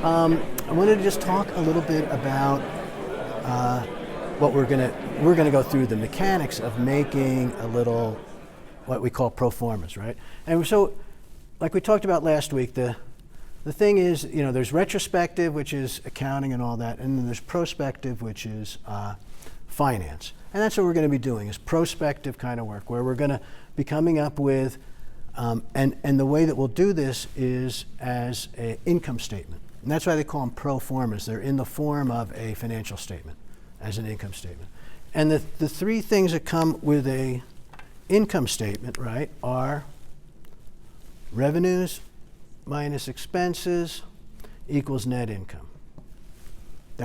I wanted to just talk a little bit about what we're gonna go through the mechanics of making a little what we call pro formas, right? And so, like we talked about last week, the thing is, there's retrospective, which is accounting and all that, and then there's prospective, which is finance. And that's what we're going to be doing, is prospective kind of work, where we're going to be coming up with, and the way that we'll do this is as an income statement. And that's why they call them pro formas. They're in the form of a financial statement, as an income statement. And the three things that come with a income statement, right, are revenues minus expenses equals net income.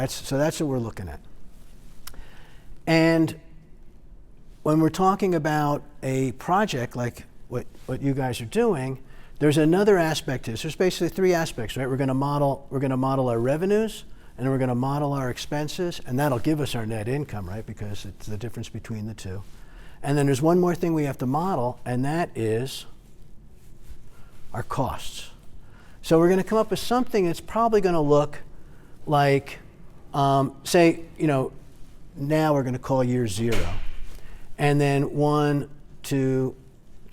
So that's what we're looking at. And when we're talking about a project like what you guys are doing, there's another aspect to this. There's basically three aspects, right? We're going to model our revenues, and then we're going to model our expenses, and that'll give us our net income, right? Because it's the difference between the two. And then there's one more thing we have to model, and that is our costs. So we're going to come up with something that's probably going to look like, say, now we're going to call year 0. And then 1, 2,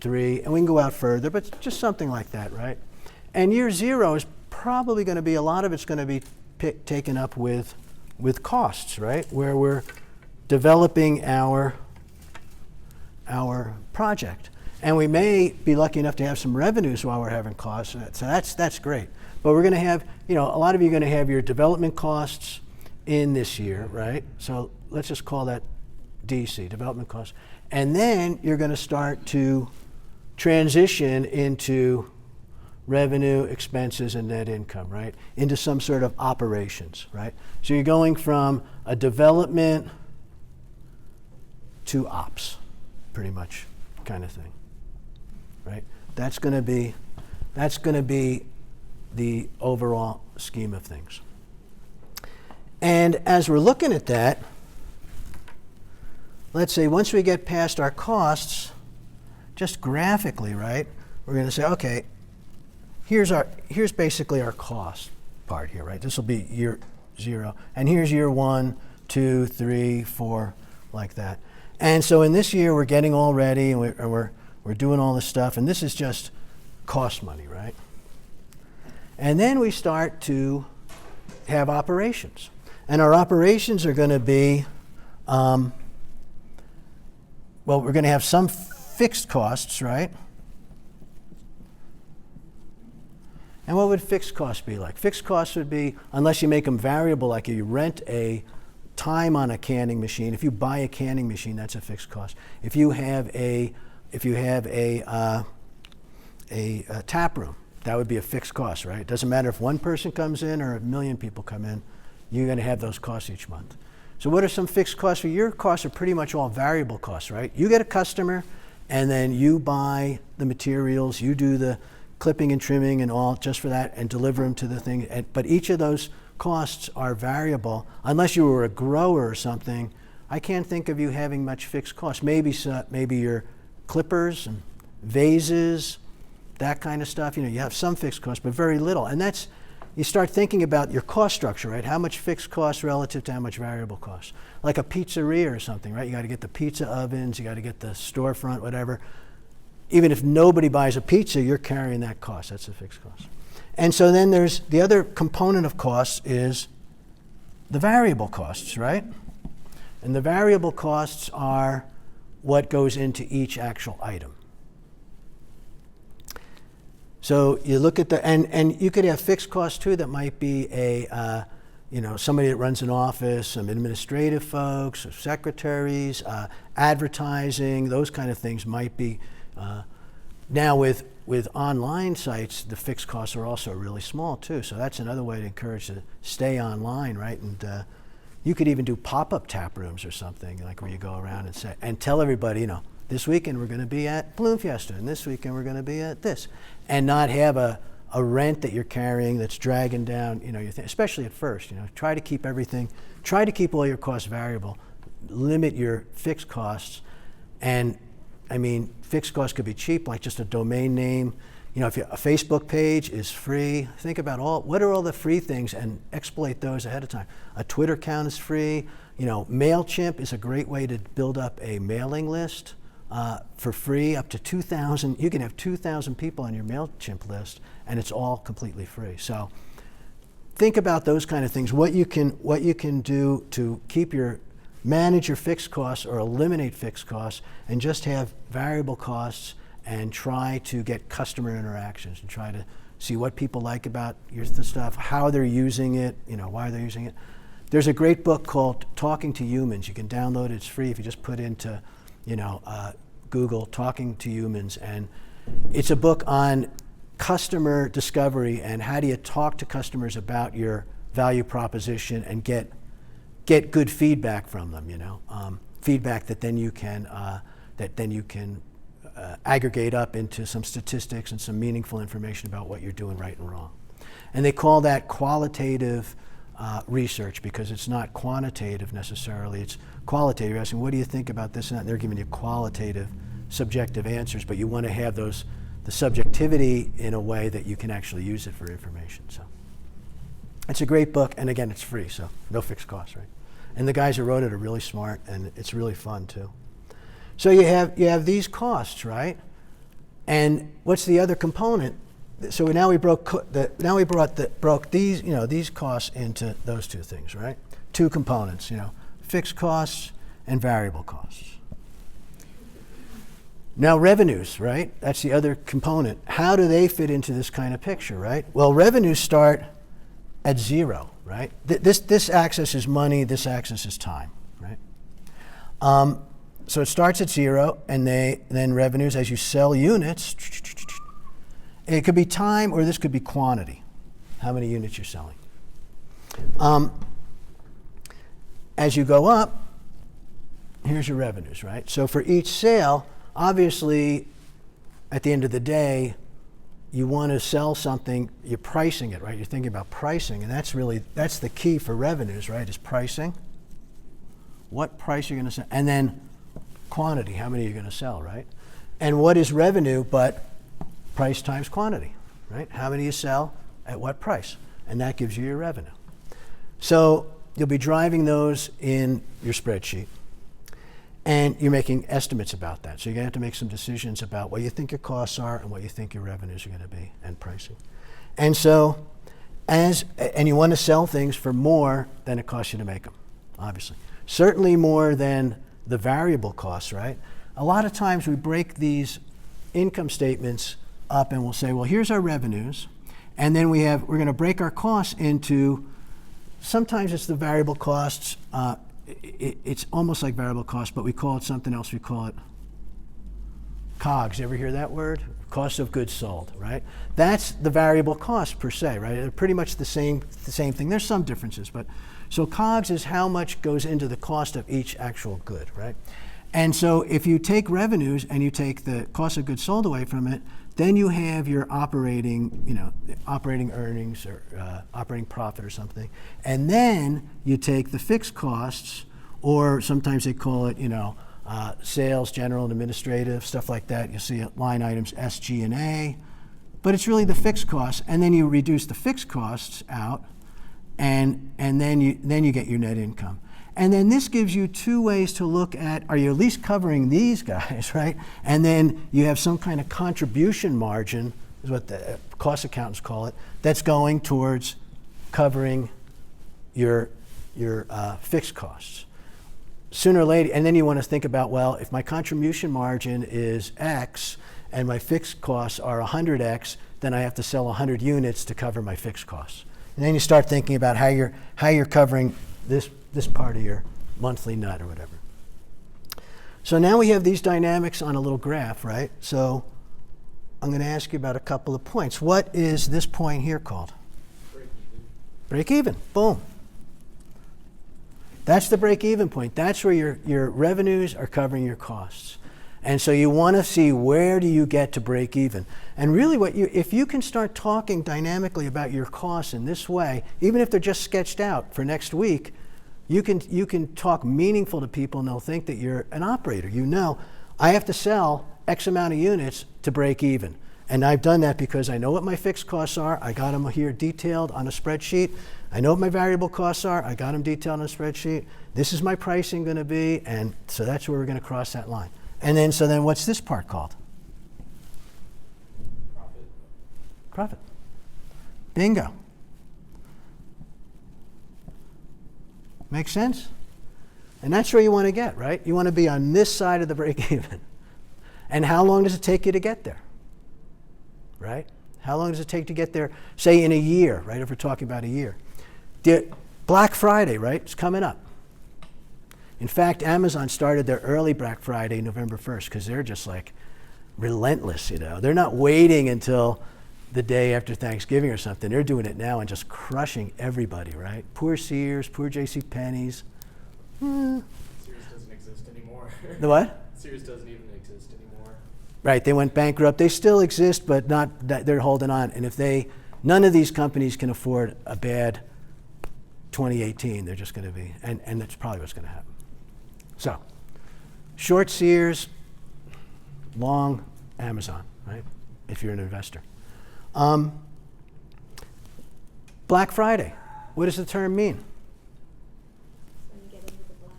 3, and we can go out further, but just something like that, right? And year 0 is probably going to be, a lot of it's going to be taken up with costs, right? Where we're developing our project. And we may be lucky enough to have some revenues while we're having costs, so that's great. But we're going to have, a lot of you are going to have your development costs in this year, right? So let's just call that DC, development costs. And then you're going to start to transition into revenue, expenses, and net income, right? Into some sort of operations, right? So you're going from a development to ops, pretty much, kind of thing, right? That's going to be the overall scheme of things. And as we're looking at that, let's say once we get past our costs, just graphically, right, we're going to say, okay, here's basically our cost part here, right? This will be year 0, and here's year 1, 2, 3, 4, like that. And so in this year, we're getting all ready, and we're doing all this stuff, and this is just cost money, right? And then we start to have operations. And our operations are going to be, we're going to have some fixed costs, right? And what would fixed costs be like? Fixed costs would be, unless you make them variable, like you rent a time on a canning machine. If you buy a canning machine, that's a fixed cost. If you have a tap room, that would be a fixed cost, right? It doesn't matter if one person comes in or 1 million people come in, you're going to have those costs each month. So what are some fixed costs? Well, your costs are pretty much all variable costs, right? You get a customer, and then you buy the materials, you do the clipping and trimming and all just for that, and deliver them to the thing. But each of those costs are variable. Unless you were a grower or something, I can't think of you having much fixed costs. Maybe your clippers and vases, that kind of stuff. You have some fixed costs, but very little. And that's, you start thinking about your cost structure, right? How much fixed cost relative to how much variable cost. Like a pizzeria or something, right? You got to get the pizza ovens, you got to get the storefront, whatever. Even if nobody buys a pizza, you're carrying that cost. That's a fixed cost. And so then there's the other component of costs is the variable costs, right? And the variable costs are what goes into each actual item. So you look at and you could have fixed costs too. That might be somebody that runs an office, some administrative folks, or secretaries, advertising, those kind of things might be. Now with online sites, the fixed costs are also really small too. So that's another way to encourage to stay online, right? And you could even do pop-up tap rooms or something, like where you go around and say and tell everybody, this weekend we're going to be at Balloon Fiesta, and this weekend we're going to be at this, and not have a rent that you're carrying that's dragging down, especially at first. Try to keep all your costs variable, limit your fixed costs, and fixed costs could be cheap, like just a domain name. if a Facebook page is free, think about what are all the free things and exploit those ahead of time. A Twitter account is free. MailChimp is a great way to build up a mailing list for free, up to 2,000. You can have 2,000 people on your MailChimp list, and it's all completely free. So think about those kind of things. What you can do to manage your fixed costs or eliminate fixed costs, and just have variable costs, and try to get customer interactions and try to see what people like about the stuff, how they're using it, why they're using it. There's a great book called Talking to Humans. You can download it. It's free if you just put into Google Talking to Humans, and it's a book on customer discovery and how do you talk to customers about your value proposition and get good feedback from them. Feedback that then you can aggregate up into some statistics and some meaningful information about what you're doing right and wrong. And they call that qualitative research, because it's not quantitative necessarily, it's qualitative. You're asking, what do you think about this and that? And they're giving you qualitative, subjective answers, but you want to have the subjectivity in a way that you can actually use it for information. So it's a great book, and again, it's free, so no fixed costs, right? And the guys who wrote it are really smart, and it's really fun too. So you have these costs, right? And what's the other component? So now we broke these costs into those two things, right? Two components, fixed costs and variable costs. Now revenues, right? That's the other component. How do they fit into this kind of picture, right? Well, revenues start at zero, right? This axis is money, this axis is time, right? So it starts at zero, and then revenues, as you sell units, it could be time, or this could be quantity, how many units you're selling. As you go up, here's your revenues, right? So for each sale, obviously, at the end of the day, you want to sell something, you're pricing it, right? You're thinking about pricing, and that's the key for revenues, right, is pricing. What price you're going to sell, and then quantity, how many are you going to sell, right? And what is revenue but price times quantity, right? How many you sell at what price? And that gives you your revenue. So you'll be driving those in your spreadsheet, and you're making estimates about that. So you're going to have to make some decisions about what you think your costs are and what you think your revenues are going to be, and pricing. And so, and you want to sell things for more than it costs you to make them, obviously. Certainly more than the variable costs, right? A lot of times we break these income statements up, and we'll say, well, here's our revenues, and then we're going to break our costs into, sometimes it's the variable costs, it's almost like variable costs, but we call it something else. We call it COGS. You ever hear that word? Cost of goods sold, right? That's the variable cost per se, right? They're pretty much the same thing. There's some differences, but so COGS is how much goes into the cost of each actual good, right? And so if you take revenues and you take the cost of goods sold away from it, then you have your operating earnings or operating profit or something. And then you take the fixed costs, or sometimes they call it, sales, general and administrative, stuff like that. You'll see line items SG&A, but it's really the fixed costs. And then you reduce the fixed costs out, and then you get your net income. And then this gives you two ways to look at, are you at least covering these guys, right? And then you have some kind of contribution margin, is what the cost accountants call it, that's going towards covering your fixed costs. Sooner or later, and then you want to think about, well, if my contribution margin is X and my fixed costs are 100X, then I have to sell 100 units to cover my fixed costs. And then you start thinking about how you're covering this part of your monthly nut or whatever. So now we have these dynamics on a little graph, right? So I'm going to ask you about a couple of points. What is this point here called? Break even. Boom. That's the break-even point. That's where your revenues are covering your costs. And so you want to see, where do you get to break even? And really if you can start talking dynamically about your costs in this way, even if they're just sketched out for next week, you can talk meaningful to people, and they'll think that you're an operator. I have to sell X amount of units to break even. And I've done that because I know what my fixed costs are. I got them here detailed on a spreadsheet. I know what my variable costs are. I got them detailed on a spreadsheet. This is my pricing going to be, and so that's where we're going to cross that line. And then, so then what's this part called? Profit. Profit. Bingo. Make sense? And that's where you want to get, right? You want to be on this side of the break even. And how long does it take you to get there? Right? How long does it take to get there, say in a year, right? If we're talking about a year. Black Friday, right? It's coming up. In fact, Amazon started their early Black Friday November 1st because they're just like relentless, you know. They're not waiting until the day after Thanksgiving or something. They're doing it now and just crushing everybody, right? Poor Sears, poor JCPenney's. Sears doesn't exist anymore. The what? Sears doesn't even exist anymore. Right, they went bankrupt. They still exist, but not that they're holding on. And if none of these companies can afford a bad 2018, they're just going to be, and that's probably what's going to happen. So, short Sears, long Amazon, right? If you're an investor. Black Friday, what does the term mean? When you get into the black.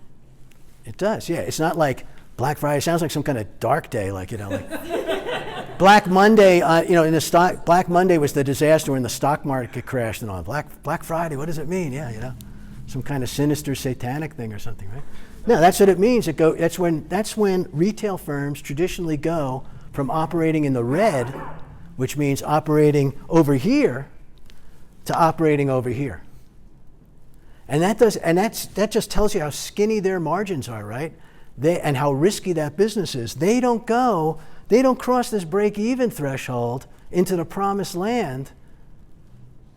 It does, yeah. It's not like Black Friday. It sounds like some kind of dark day, like, you know, like Black Monday. You know, in the stock, Black Monday was the disaster when the stock market crashed and all. Black Friday, what does it mean? Yeah, you know, some kind of sinister satanic thing or something, right? No, that's what it means. That's when retail firms traditionally go from operating in the red, which means operating over here, to operating over here. And that just tells you how skinny their margins are, right? And how risky that business is. They don't cross this break-even threshold into the promised land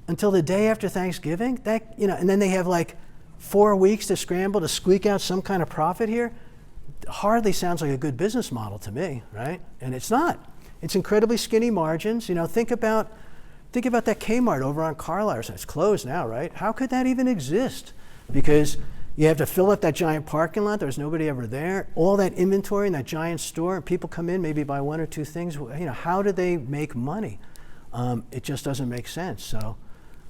until the day after Thanksgiving. And then they have like 4 weeks to scramble to squeak out some kind of profit here. Hardly sounds like a good business model to me, right? And it's not. It's incredibly skinny margins. You know, think about that Kmart over on Carlisle. It's closed now, right? How could that even exist? Because you have to fill up that giant parking lot. There's nobody ever there. All that inventory in that giant store, and people come in maybe buy one or two things. You know, how do they make money? It just doesn't make sense. So,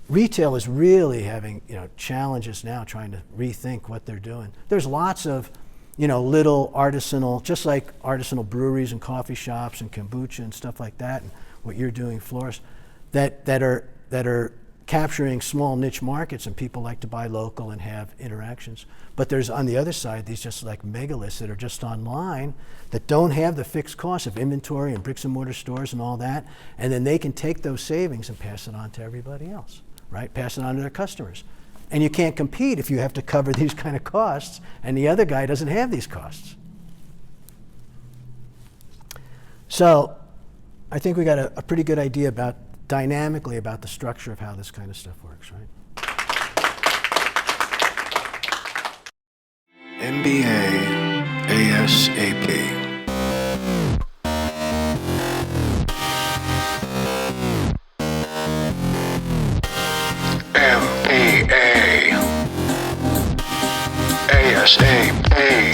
retail is really having, you know, challenges now trying to rethink what they're doing. There's lots of, you know, little artisanal, just like artisanal breweries and coffee shops and kombucha and stuff like that, and what you're doing, Flores, that are capturing small niche markets, and people like to buy local and have interactions. But there's, on the other side, these just like megaliths that are just online that don't have the fixed costs of inventory and bricks and mortar stores and all that, and then they can take those savings and pass it on to everybody else, right? Pass it on to their customers. And you can't compete if you have to cover these kind of costs and the other guy doesn't have these costs. So I think we got a pretty good idea dynamically about the structure of how this kind of stuff works, right? MBA ASAP. MBA ASAP.